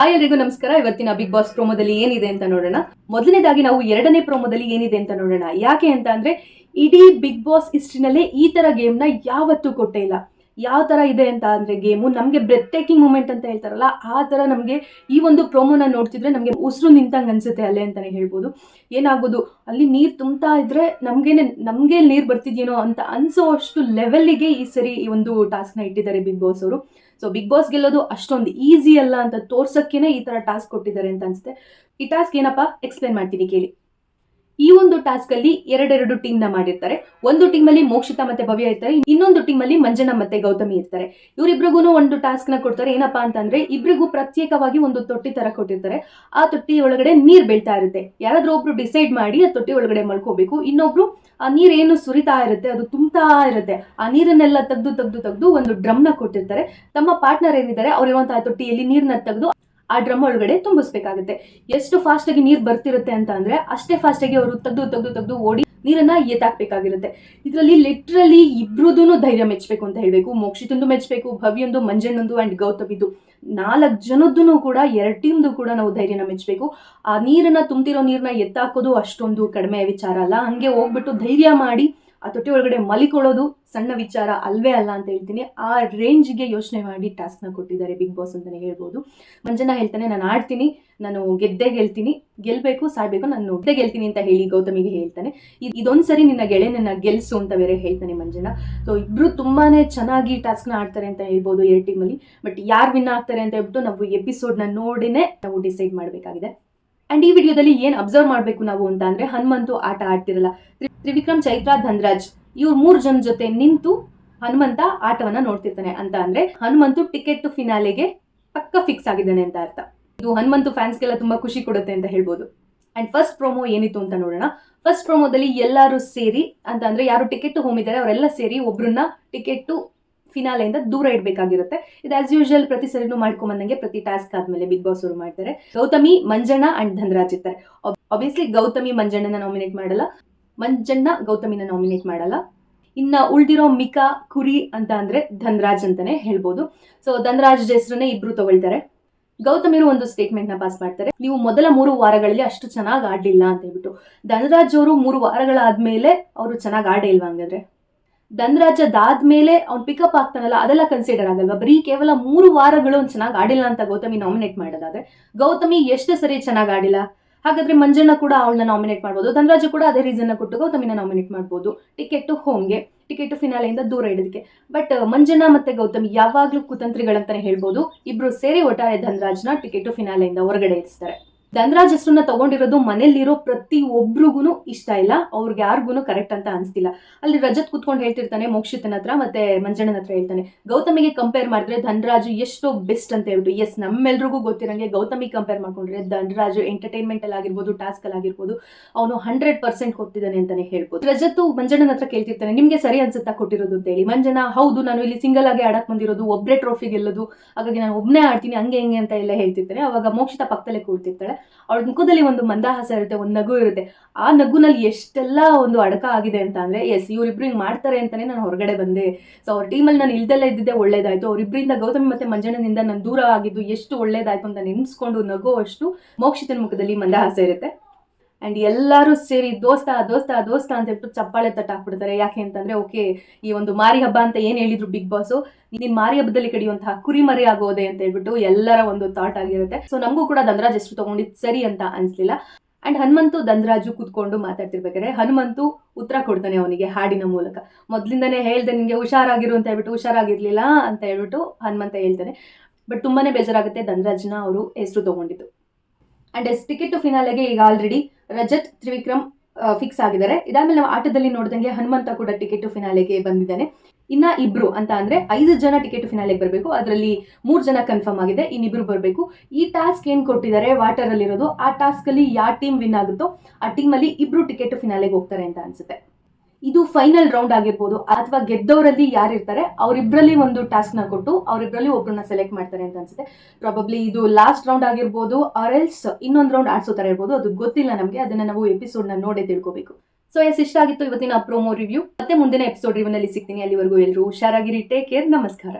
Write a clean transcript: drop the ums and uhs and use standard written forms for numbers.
Hi ಎಲ್ರಿಗೂ ನಮಸ್ಕಾರ. ಇವತ್ತಿನ ಬಿಗ್ ಬಾಸ್ ಪ್ರೋಮೋದಲ್ಲಿ ಏನಿದೆ ಅಂತ ನೋಡೋಣ. ಮೊದಲನೇದಾಗಿ ನಾವು ಎರಡನೇ ಪ್ರೋಮೋದಲ್ಲಿ ಏನಿದೆ ಅಂತ ನೋಡೋಣ. ಯಾಕೆ ಅಂತ ಅಂದ್ರೆ ಇಡೀ ಬಿಗ್ ಬಾಸ್ ಹಿಸ್ಟ್ರಿನಲ್ಲೇ ಈ ತರ ಗೇಮ್ ನ ಯಾವತ್ತೂ ಕೊಟ್ಟೇ ಇಲ್ಲ. ಯಾವ ತರ ಇದೆ ಅಂತ ಅಂದ್ರೆ ಗೇಮು ನಮ್ಗೆ ಬ್ರೆತ್ ಟೇಕಿಂಗ್ ಮೂಮೆಂಟ್ ಅಂತ ಹೇಳ್ತಾರಲ್ಲ, ಆ ತರ ನಮ್ಗೆ ಈ ಒಂದು ಪ್ರೋಮೋನ ನೋಡ್ತಿದ್ರೆ ನಮ್ಗೆ ಉಸಿರು ನಿಂತಂಗ್ ಅನ್ಸುತ್ತೆ ಅಲ್ಲೇ ಅಂತಾನೆ ಹೇಳ್ಬೋದು. ಏನಾಗೋದು ಅಲ್ಲಿ ನೀರ್ ತುಂಬ್ತಾ ಇದ್ರೆ ನಮ್ಗೆ ನೀರ್ ಬರ್ತಿದ್ಯೇನೋ ಅಂತ ಅನ್ಸೋ ಅಷ್ಟು ಲೆವೆಲ್ಗೆ ಈ ಸರಿ ಈ ಒಂದು ಟಾಸ್ಕ್ ನ ಇಟ್ಟಿದ್ದಾರೆ ಬಿಗ್ ಬಾಸ್ ಅವರು. ಸೊ ಬಿಗ್ ಬಾಸ್ ಗೆಲ್ಲೋದು ಅಷ್ಟೊಂದು ಈಸಿ ಅಲ್ಲ ಅಂತ ತೋರ್ಸಕ್ಕೇನೆ ಈ ತರ ಟಾಸ್ಕ್ ಕೊಟ್ಟಿದ್ದಾರೆ ಅಂತ ಅನ್ಸುತ್ತೆ. ಈ ಟಾಸ್ಕ್ ಏನಪ್ಪಾ ಎಕ್ಸ್ಪ್ಲೇನ್ ಮಾಡ್ತೀನಿ ಕೇಳಿ. ಈ ಒಂದು ಟಾಸ್ಕ್ ಅಲ್ಲಿ ಎರಡೆರಡು ಟೀಮ್ ನ ಮಾಡಿರ್ತಾರೆ. ಒಂದು ಟೀಮ್ ಅಲ್ಲಿ ಮೋಕ್ಷಿತಾ ಮತ್ತೆ ಭವ್ಯ ಇರ್ತಾರೆ, ಇನ್ನೊಂದು ಟೀಮ್ ಅಲ್ಲಿ ಮಂಜನಾ ಮತ್ತೆ ಗೌತಮಿ ಇರ್ತಾರೆ. ಇವರಿಬ್ರಿಗೂ ಒಂದು ಟಾಸ್ಕ್ ನ ಕೊಡ್ತಾರೆ. ಏನಪ್ಪಾ ಅಂತಂದ್ರೆ ಇಬ್ರಿಗೂ ಪ್ರತ್ಯೇಕವಾಗಿ ಒಂದು ತೊಟ್ಟಿ ತರ ಕೊಟ್ಟಿರ್ತಾರೆ. ಆ ತೊಟ್ಟಿ ಒಳಗಡೆ ನೀರ್ ಬೀಳ್ತಾ ಇರುತ್ತೆ. ಯಾರಾದ್ರೂ ಒಬ್ರು ಡಿಸೈಡ್ ಮಾಡಿ ಆ ತೊಟ್ಟಿ ಒಳಗಡೆ ಮಲ್ಕೋಬೇಕು. ಇನ್ನೊಬ್ರು ಆ ನೀರೇನು ಸುರಿತಾ ಇರುತ್ತೆ, ಅದು ತುಂಬ್ತಾ ಇರುತ್ತೆ, ಆ ನೀರನ್ನೆಲ್ಲ ತೆಗ್ದು ಒಂದು ಡ್ರಮ್ ನ ಕೊಟ್ಟಿರ್ತಾರೆ. ತಮ್ಮ ಪಾರ್ಟ್ನರ್ ಏನಿದ್ದಾರೆ ಅವ್ರಿರುವಂತಹ ತೊಟ್ಟಿಯಲ್ಲಿ ನೀರ್ನ ತೆಗೆದು ಆ ಡ್ರಮ್ ಒಳಗಡೆ ತುಂಬಿಸ್ಬೇಕಾಗುತ್ತೆ. ಎಷ್ಟು ಫಾಸ್ಟ್ ಆಗಿ ನೀರ್ ಬರ್ತಿರುತ್ತೆ ಅಂತ ಅಂದ್ರೆ ಅಷ್ಟೇ ಫಾಸ್ಟ್ ಆಗಿ ಅವರು ತೆಗ್ದು ಓಡಿ ನೀರನ್ನ ಎತ್ತಾಕ್ಬೇಕಾಗಿರುತ್ತೆ. ಇದರಲ್ಲಿ ಲಿಟ್ರಲಿ ಇಬ್ರುದೂನು ಧೈರ್ಯ ಮೆಚ್ಚಬೇಕು ಅಂತ ಹೇಳ್ಬೇಕು. ಮೋಕ್ಷಿತಂದು ಮೆಚ್ಚಬೇಕು, ಭವ್ಯಂದು, ಮಂಜಣ್ಣಂದು ಅಂಡ್ ಗೌತಮಿದು, 4 ಜನದ್ದು ಕೂಡ 2 ಟೀಮ್ದು ಕೂಡ ನಾವು ಧೈರ್ಯನ ಮೆಚ್ಚಬೇಕು. ಆ ನೀರನ್ನ ತುಂಬಿರೋ ನೀರನ್ನ ಎತ್ತಾಕೋದು ಅಷ್ಟೊಂದು ಕಡಿಮೆ ವಿಚಾರ ಅಲ್ಲ. ಹಂಗೆ ಹೋಗ್ಬಿಟ್ಟು ಧೈರ್ಯ ಮಾಡಿ ಆ ತೊಟ್ಟಿ ಒಳಗಡೆ ಮಲಿಕೊಳ್ಳೋದು ಸಣ್ಣ ವಿಚಾರ ಅಲ್ವೇ ಅಲ್ಲ ಅಂತ ಹೇಳ್ತೀನಿ. ಆ ರೇಂಜ್ಗೆ ಯೋಚನೆ ಮಾಡಿ ಟಾಸ್ಕ್ ನ ಕೊಟ್ಟಿದ್ದಾರೆ ಬಿಗ್ ಬಾಸ್ ಅಂತಾನೆ ಹೇಳ್ಬೋದು. ಮಂಜನಾ ಹೇಳ್ತಾನೆ, ನಾನು ಆಡ್ತೀನಿ, ನಾನು ಗೆದ್ದೇ ಗೆಲ್ತೀನಿ, ಗೆಲ್ಬೇಕು ಸಾಯ್ಬೇಕು, ನಾನು ಗೆದ್ದೇ ಗೆಲ್ತೀನಿ ಅಂತ ಹೇಳಿ ಗೌತಮಿಗೆ ಹೇಳ್ತಾನೆ. ಇದೊಂದ್ಸರಿ ನಿನ್ನ ಗೆಳೆಯನನ್ನ ಗೆಲ್ಸು ಅಂತ ಬೇರೆ ಹೇಳ್ತಾನೆ ಮಂಜನಾ. ಸೊ ಇಬ್ರು ತುಂಬಾನೇ ಚೆನ್ನಾಗಿ ಟಾಸ್ಕ್ ನ ಆಡ್ತಾರೆ ಅಂತ ಹೇಳ್ಬೋದು 2 ಟೀಮ್ ಅಲ್ಲಿ. ಬಟ್ ಯಾರು ವಿನ್ ಆಗ್ತಾರೆ ಅಂತ ಹೇಳ್ಬಿಟ್ಟು ನಾವು ಎಪಿಸೋಡ್ ನ ನೋಡಿನೇ ನಾವು ಡಿಸೈಡ್ ಮಾಡಬೇಕಾಗಿದೆ. ಅಂಡ್ ಈ ವಿಡಿಯೋದಲ್ಲಿ ಏನ್ ಅಬ್ಸರ್ವ್ ಮಾಡ್ಬೇಕು ನಾವು ಅಂತ ಅಂದ್ರೆ, ಹನುಮಂತು ಆಟ ಆಡ್ತಿರಲ್ಲ. ತ್ರಿವಿಕ್ರಮ್, ಚೈತ್ರ, ಧನ್ರಾಜ್ ಇವ್ರು 3 ಜನ ಜೊತೆ ನಿಂತು ಹನುಮಂತ ಆಟವನ್ನ ನೋಡ್ತಿರ್ತಾನೆ. ಅಂತ ಅಂದ್ರೆ ಹನುಮಂತು ಟಿಕೆಟ್ ಫಿನಾಲೆಗೆ ಪಕ್ಕ ಫಿಕ್ಸ್ ಆಗಿದ್ದಾನೆ ಅಂತ ಅರ್ಥ. ಇದು ಹನುಮಂತು ಫ್ಯಾನ್ಸ್ಗೆಲ್ಲ ತುಂಬಾ ಖುಷಿ ಕೊಡುತ್ತೆ ಅಂತ ಹೇಳ್ಬೋದು. ಅಂಡ್ ಫಸ್ಟ್ ಪ್ರೋಮೋ ಏನಿತ್ತು ಅಂತ ನೋಡೋಣ. ಫಸ್ಟ್ ಪ್ರೋಮೋದಲ್ಲಿ ಎಲ್ಲರೂ ಸೇರಿ ಅಂತ ಅಂದ್ರೆ ಯಾರು ಟಿಕೆಟ್ ಹೋಮಿದ್ದಾರೆ ಅವರೆಲ್ಲ ಸೇರಿ ಒಬ್ರನ್ನ ಟಿಕೆಟ್ ಫಿನಾಲೆಯಿಂದ ದೂರ ಇಡಬೇಕಾಗಿರುತ್ತೆ. ಇದು ಆಸ್ ಯೂಶುವಲ್ ಪ್ರತಿ ಸರಿನೂ ಮಾಡ್ಕೊಂಬಂದಂಗೆ ಪ್ರತಿ ಟಾಸ್ಕ್ ಆದ್ಮೇಲೆ ಬಿಗ್ ಬಾಸ್ ಅವರು ಮಾಡ್ತಾರೆ. ಗೌತಮಿ, ಮಂಜಣ್ಣ ಅಂಡ್ ಧನ್ರಾಜ್ ಇರ್ತಾರೆ. ಆಬ್ವಿಯಸ್ಲಿ ಗೌತಮಿ ಮಂಜಣ್ಣನ ನಾಮಿನೇಟ್ ಮಾಡಲ್ಲ, ಮಂಜಣ್ಣ ಗೌತಮಿನ ನಾಮಿನೇಟ್ ಮಾಡಲ್ಲ. ಇನ್ನ ಉಳ್ದಿರೋ ಮಿಕಾ, ಕುರಿ ಅಂತ ಅಂದ್ರೆ ಧನ್ರಾಜ್ ಅಂತಾನೆ ಹೇಳ್ಬೋದು. ಸೊ ಧನ್ರಾಜ್ ಹೆಸರನ್ನೇ ಇಬ್ರು ತಗೊಳ್ತಾರೆ. ಗೌತಮಿರು ಒಂದು ಸ್ಟೇಟ್ಮೆಂಟ್ ನ ಪಾಸ್ ಮಾಡ್ತಾರೆ, ನೀವು ಮೊದಲ 3 ವಾರಗಳಲ್ಲಿ ಅಷ್ಟು ಚೆನ್ನಾಗಿ ಆಡ್ಲಿಲ್ಲ ಅಂತ ಹೇಳ್ಬಿಟ್ಟು. ಧನ್ರಾಜ್ ಅವರು 3 ವಾರಗಳಾದ್ಮೇಲೆ ಅವರು ಚೆನ್ನಾಗಿ ಆಡೇ ಇಲ್ವಾ? ಹಂಗಾದ್ರೆ ಧನ್ರಾಜ್ ಅದಾದ್ಮೇಲೆ ಅವ್ನು ಪಿಕಪ್ ಆಗ್ತಾನಲ್ಲ, ಅದೆಲ್ಲ ಕನ್ಸಿಡರ್ ಆಗಲ್ವಾ? ಬರೀ ಕೇವಲ 3 ವಾರಗಳು ಅವ್ನು ಚೆನ್ನಾಗಿ ಆಡಿಲ್ಲ ಅಂತ ಗೌತಮಿ ನಾಮಿನೇಟ್ ಮಾಡೋದಾದ್ರೆ, ಗೌತಮಿ ಎಷ್ಟು ಸರಿ ಚೆನ್ನಾಗಿ ಆಡಿಲ್ಲ, ಹಾಗಾದ್ರೆ ಮಂಜಣ್ಣ ಕೂಡ ಅವಳನ್ನ ನಾಮಿನೇಟ್ ಮಾಡ್ಬೋದು. ಧನ್ರಾಜ್ ಕೂಡ ಅದೇ ರೀಸನ್ ಕೊಟ್ಟು ಗೌತಮಿನ ನಾಮಿನೇಟ್ ಮಾಡ್ಬೋದು, ಟಿಕೆಟ್ ಹೋಮ್ಗೆ, ಟಿಕೆಟ್ ಫಿನಾಲೆಯಿಂದ ದೂರ ಇಡೋದಕ್ಕೆ. ಬಟ್ ಮಂಜಣ್ಣ ಮತ್ತೆ ಗೌತಮಿ ಯಾವಾಗ್ಲೂ ಕುತಂತ್ರಿಗಳಂತಾನೆ ಹೇಳ್ಬೋದು. ಇಬ್ರು ಸೇರಿ ಒಟ್ಟಾರೆ ಧನ್ರಾಜ್ನ ಟಿಕೆಟ್ ಫಿನಾಲೆಯಿಂದ ಹೊರಗಡೆ ಇರಿಸ್ತಾರೆ. ಧನ್ರಾಜ್ ಹೆಸರನ್ನ ತಗೊಂಡಿರೋದು ಮನೇಲಿರೋ ಪ್ರತಿ ಒಬ್ರಿಗೂ ಇಷ್ಟ ಇಲ್ಲ, ಅವ್ರಿಗೆ ಯಾರಿಗೂ ಕರೆಕ್ಟ್ ಅಂತ ಅನ್ಸ್ತಿಲ್ಲ. ಅಲ್ಲಿ ರಜತ್ ಕುತ್ಕೊಂಡು ಹೇಳ್ತಿರ್ತಾನೆ ಮೋಕ್ಷಿತನ ಹತ್ರ ಮತ್ತೆ ಮಂಜಣ್ಣನ ಹತ್ರ ಹೇಳ್ತಾನೆ, ಗೌತಮಿಗೆ ಕಂಪೇರ್ ಮಾಡಿದ್ರೆ ಧನ್ರಾಜ್ ಎಷ್ಟೋ ಬೆಸ್ಟ್ ಅಂತ ಹೇಳ್ಬಿಟ್ಟು. ಎಸ್, ನಮ್ಮೆಲ್ರಿಗೂ ಗೊತ್ತಿರಂಗೆ ಗೌತಮಿ ಕಂಪೇರ್ ಮಾಡ್ಕೊಂಡ್ರೆ ಧನ್ರಾಜ್ ಎಂಟರ್ಟೈನ್ಮೆಂಟ್ ಅಲ್ಲಿ ಆಗಿರ್ಬೋದು, ಟಾಸ್ಕ್ ಅಲ್ಲಿ ಆಗಿರ್ಬೋದು, ಅವನು 100% ಕೊಟ್ಟಿದ್ದಾನೆ ಅಂತಾನೆ ಹೇಳ್ಬೋದು. ರಜತ್ ಮಂಜಣ್ಣನ ಹತ್ರ ಕೇಳ್ತಿರ್ತಾನೆ, ನಿಮ್ಗೆ ಸರಿ ಅನ್ಸುತ್ತಾ ಕೊಟ್ಟಿರೋದು ಅಂತ ಹೇಳಿ. ಮಂಜಣ್ಣ, ಹೌದು, ನಾನು ಇಲ್ಲಿ ಸಿಂಗಲ್ ಆಗಿ ಆಡಕ್ ಬಂದಿರೋದು, ಒಬ್ಬರೇ ಟ್ರೋಫಿ ಗೆಲ್ಲೋದು, ಹಾಗಾಗಿ ನಾನು ಒಬ್ಬನೇ ಆಡ್ತೀನಿ, ಹಂಗೆ ಹಿಂಗೆ ಅಂತ ಎಲ್ಲ ಹೇಳ್ತಿರ್ತಾನೆ. ಅವಾಗ ಮೋಕ್ಷಿತ ಪಕ್ಕದಲ್ಲೇ ಕೂರ್ತಿರ್ತಾಳೆ. ಅವಳ ಮುಖದಲ್ಲಿ ಒಂದು ಮಂದಹಾಸ ಇರುತ್ತೆ, ಒಂದು ನಗು ಇರುತ್ತೆ. ಆ ನಗುನಲ್ಲಿ ಎಷ್ಟೆಲ್ಲ ಒಂದು ಅಡಕ ಆಗಿದೆ ಅಂತ ಅಂದ್ರೆ, ಎಸ್, ಇವರಿಬ್ರು ಹಿಂಗ್ ಮಾಡ್ತಾರೆ ಅಂತಾನೆ ನಾನು ಹೊರಗಡೆ ಬಂದೆ. ಸೊ ಅವ್ರ ಟೀಮಲ್ಲಿ ನಾನು ಇಲ್ದೆಲ್ಲ ಇದ್ದಿದ್ದೆ ಒಳ್ಳೇದಾಯ್ತು, ಅವರಿಬ್ಬರಿಂದ ಗೌತಮಿ ಮತ್ತೆ ಮಂಜಣ್ಣನಿಂದ ನಾನು ದೂರ ಆಗಿದ್ದು ಎಷ್ಟು ಒಳ್ಳೇದಾಯ್ತು ಅಂತ ನೆನ್ಸ್ಕೊಂಡು ನಗೋ ಅಷ್ಟು ಮೋಕ್ಷಿತನ ಮುಖದಲ್ಲಿ ಮಂದಹಾಸ ಇರುತ್ತೆ. ಅಂಡ್ ಎಲ್ಲರೂ ಸೇರಿ ದೋಸ್ತ ದೋಸ್ತ ದೋಸ್ತ ಅಂತ ಹೇಳ್ಬಿಟ್ಟು ಚಪ್ಪಾಳೆ ತಟ್ಟಾಕ್ಬಿಡ್ತಾರೆ. ಯಾಕೆ ಅಂತಂದ್ರೆ, ಓಕೆ, ಈ ಒಂದು ಮಾರಿ ಹಬ್ಬ ಅಂತ ಏನ್ ಹೇಳಿದ್ರು ಬಿಗ್ ಬಾಸ್, ನೀನ್ ಮಾರಿ ಹಬ್ಬದಲ್ಲಿ ಕಡಿಯುವಂತಹ ಕುರಿ ಮರಿ ಆಗೋದೆ ಅಂತ ಹೇಳ್ಬಿಟ್ಟು ಎಲ್ಲರ ಒಂದು ಥಾಟ್ ಆಗಿರುತ್ತೆ. ಸೊ ನಮಗೂ ಕೂಡ ಧನ್ರಾಜ್ ಹೆಸರು ತಗೊಂಡಿದ್ ಸರಿ ಅಂತ ಅನ್ಸ್ಲಿಲ್ಲ. ಅಂಡ್ ಹನುಮಂತು ಧನ್ರಾಜು ಕೂತ್ಕೊಂಡು ಮಾತಾಡ್ತಿರ್ಬೇಕಾದ್ರೆ ಹನುಮಂತು ಉತ್ತರ ಕೊಡ್ತಾನೆ ಅವನಿಗೆ ಹಾಡಿನ ಮೂಲಕ. ಮೊದ್ಲಿಂದಾನೇ ಹೇಳ್ದೆ ನಿನ್ಗೆ ಹುಷಾರಾಗಿರು ಅಂತ ಹೇಳ್ಬಿಟ್ಟು, ಹುಷಾರಾಗಿರ್ಲಿಲ್ಲ ಅಂತ ಹೇಳ್ಬಿಟ್ಟು ಹನುಮಂತ ಹೇಳ್ತಾನೆ. ಬಟ್ ತುಂಬಾನೇ ಬೇಜಾರಾಗುತ್ತೆ ಧನ್ರಾಜ್ನ ಅವರು ಹೆಸರು ತಗೊಂಡಿದ್ದು. ಅಂಡ್ ಟಿಕೆಟ್ ಫಿನಾಲೆಗೆ ಈಗ ಆಲ್ರೆಡಿ ರಜತ್, ತ್ರಿವಿಕ್ರಮ್ ಫಿಕ್ಸ್ ಆಗಿದ್ದಾರೆ. ಇದಾದ್ಮೇಲೆ ನಾವು ಆಟದಲ್ಲಿ ನೋಡಿದಂಗೆ ಹನುಮಂತ ಕೂಡ ಟಿಕೆಟ್ ಫಿನಾಲೆಗೆ ಬಂದಿದ್ದಾನೆ. ಇನ್ನ ಇಬ್ರು ಅಂತ ಅಂದ್ರೆ 5 ಜನ ಟಿಕೆಟ್ ಫಿನಾಲೆಗೆ ಬರಬೇಕು. ಅದರಲ್ಲಿ 3 ಜನ ಕನ್ಫರ್ಮ್ ಆಗಿದೆ, ಇನ್ನಿಬ್ರು ಬರಬೇಕು. ಈ ಟಾಸ್ಕ್ ಏನ್ ಕೊಟ್ಟಿದ್ದಾರೆ ವಾಟರ್ ಅಲ್ಲಿ ಇರೋದು, ಆ ಟಾಸ್ಕ್ ಅಲ್ಲಿ ಯಾವ ಟೀಮ್ ವಿನ್ ಆಗುತ್ತೋ ಆ ಟೀಮ್ ಅಲ್ಲಿ ಇಬ್ರು ಟಿಕೆಟ್ ಫಿನಾಲೆಗೆ ಹೋಗ್ತಾರೆ ಅಂತ ಅನ್ಸುತ್ತೆ. ಇದು ಫೈನಲ್ ರೌಂಡ್ ಆಗಿರ್ಬೋದು, ಅಥವಾ ಗೆದ್ದವರಲ್ಲಿ ಯಾರಿರ್ತಾರೆ ಅವರಿಬ್ರಲ್ಲಿ ಒಂದು ಟಾಸ್ಕ್ ನ ಕೊಟ್ಟು ಅವರಿಬ್ರಲ್ಲಿ ಒಬ್ರನ್ನ ಸೆಲೆಕ್ಟ್ ಮಾಡ್ತಾರೆ ಅಂತ ಅನ್ಸುತ್ತೆ. ಪ್ರಾಬಬ್ಲಿ ಇದು ಲಾಸ್ಟ್ ರೌಂಡ್ ಆಗಿರ್ಬೋದು, ಆರ್ ಎಲ್ಸ್ ಇನ್ನೊಂದು ರೌಂಡ್ ಆಡ್ಸೋ ತರ ಇರ್ಬೋದು, ಅದು ಗೊತ್ತಿಲ್ಲ ನಮಗೆ. ಅದನ್ನ ನಾವು ಎಪಿಸೋಡ್ ನ ನೋಡೇ ತಿಳ್ಕೋಬೇಕು. ಸೊ ಇಷ್ಟ ಆಗಿತ್ತು ಇವತ್ತಿನ ಪ್ರೋಮೋ ರಿವ್ಯೂ. ಮತ್ತೆ ಮುಂದಿನ ಎಪಿಸೋಡ್ ರಿವ್ಯೂ ನಲ್ಲಿ ಸಿಗ್ತೀನಿ. ಅಲ್ಲಿವರೆಗೂ ಎಲ್ಲರೂ ಹುಷಾರಾಗಿರಿ. Take care. ನಮಸ್ಕಾರ.